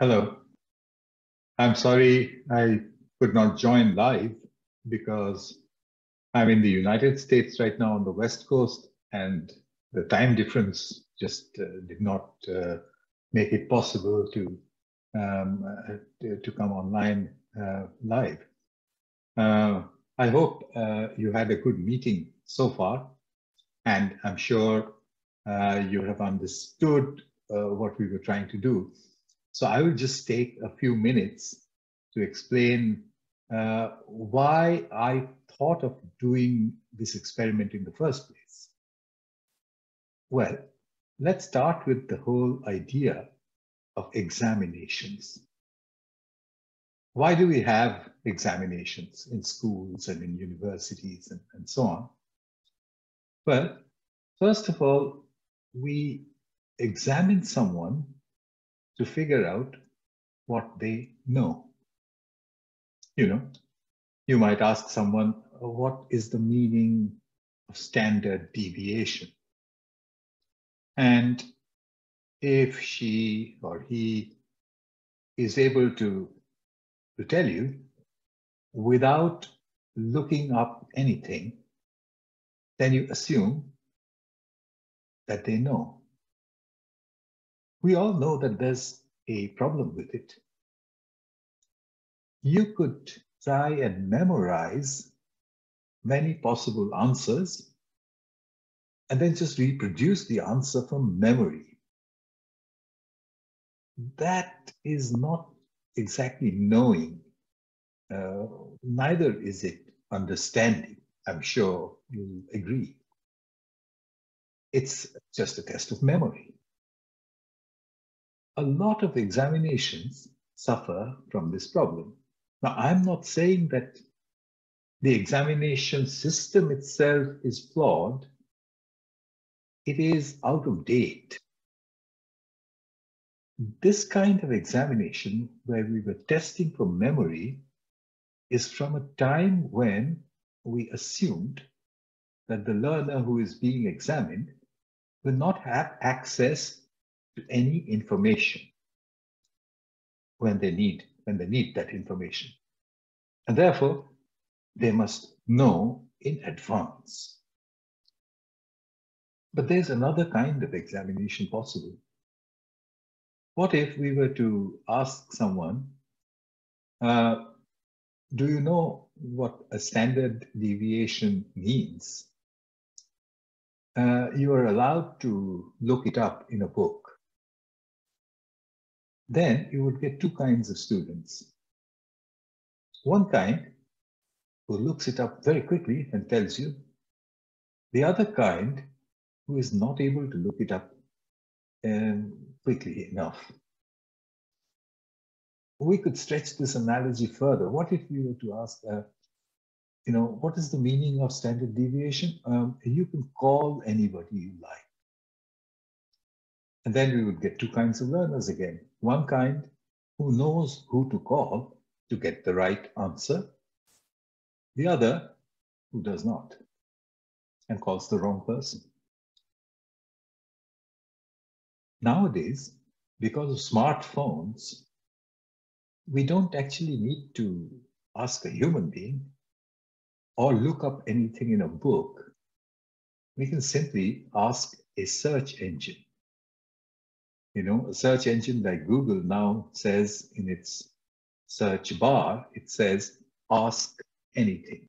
Hello. I'm sorry I could not join live because I'm in the United States right now on the West Coast, and the time difference just did not make it possible to come online live. I hope you had a good meeting so far, and I'm sure you have understood what we were trying to do. So I will just take a few minutes to explain why I thought of doing this experiment in the first place. Well, let's start with the whole idea of examinations. Why do we have examinations in schools and in universities and so on? Well, first of all, we examine someone to figure out what they know. You might ask someone, what is the meaning of standard deviation? And if she or he is able to tell you without looking up anything, then you assume that they know. We all know that there's a problem with it. You could try and memorize many possible answers and then just reproduce the answer from memory. That is not exactly knowing. Neither is it understanding. I'm sure you'll agree. It's just a test of memory. A lot of examinations suffer from this problem. Now, I'm not saying that the examination system itself is flawed. It is out of date. This kind of examination, where we were testing for memory, is from a time when we assumed that the learner who is being examined will not have access to any information when they need that information. And therefore, they must know in advance. But there's another kind of examination possible. What if we were to ask someone, do you know what a standard deviation means? You are allowed to look it up in a book. Then you would get two kinds of students. One kind who looks it up very quickly and tells you. The other kind who is not able to look it up quickly enough. We could stretch this analogy further. What if we were to ask, what is the meaning of standard deviation? You can call anybody you like. And then we would get two kinds of learners again. One kind who knows who to call to get the right answer. The other who does not and calls the wrong person. Nowadays, because of smartphones, we don't actually need to ask a human being or look up anything in a book. We can simply ask a search engine. A search engine like Google now says in its search bar, it says, ask anything.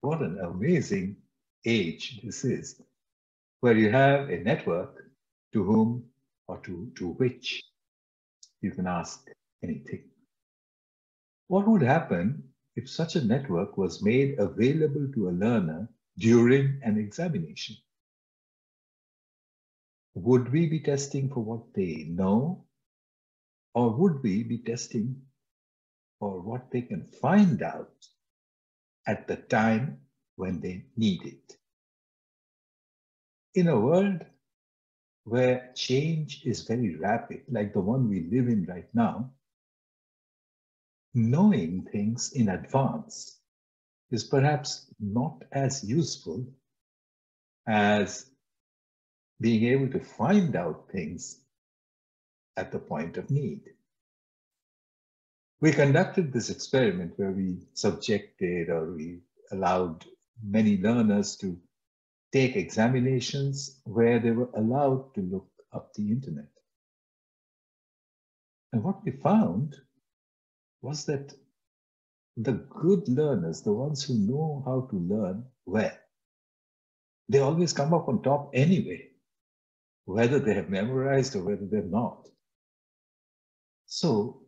What an amazing age this is, where you have a network to whom or to which you can ask anything. What would happen if such a network was made available to a learner during an examination? Would we be testing for what they know, or would we be testing for what they can find out at the time when they need it? In a world where change is very rapid, like the one we live in right now, knowing things in advance is perhaps not as useful as being able to find out things at the point of need. We conducted this experiment where we subjected or we allowed many learners to take examinations where they were allowed to look up the internet. And what we found was that the good learners, the ones who know how to learn well, they always come up on top anyway, whether they have memorized or whether they're not. So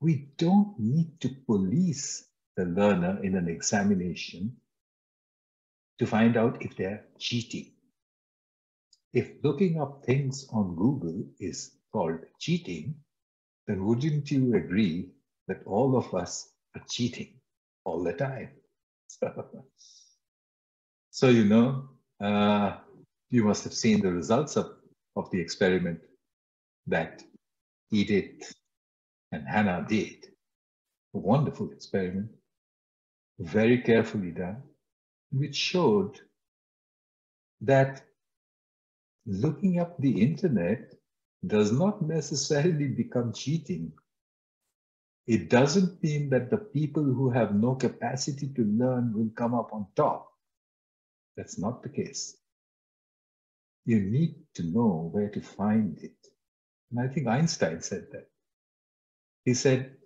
we don't need to police the learner in an examination to find out if they're cheating. If looking up things on Google is called cheating, then wouldn't you agree that all of us are cheating all the time? So, you must have seen the results of the experiment that Edith and Hannah did. A wonderful experiment, very carefully done, which showed that looking up the internet does not necessarily become cheating. It doesn't mean that the people who have no capacity to learn will come up on top. That's not the case. You need to know where to find it. And I think Einstein said that. He said,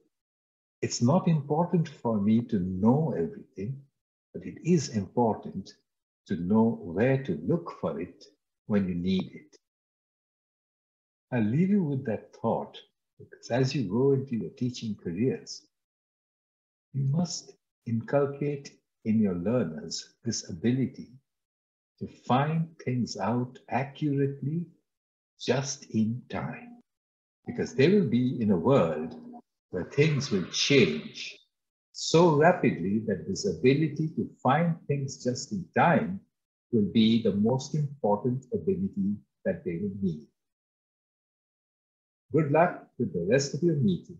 it's not important for me to know everything, but it is important to know where to look for it when you need it. I'll leave you with that thought, because as you go into your teaching careers, you must inculcate in your learners this ability to find things out accurately just in time, because they will be in a world where things will change so rapidly that this ability to find things just in time will be the most important ability that they will need. Good luck with the rest of your meeting.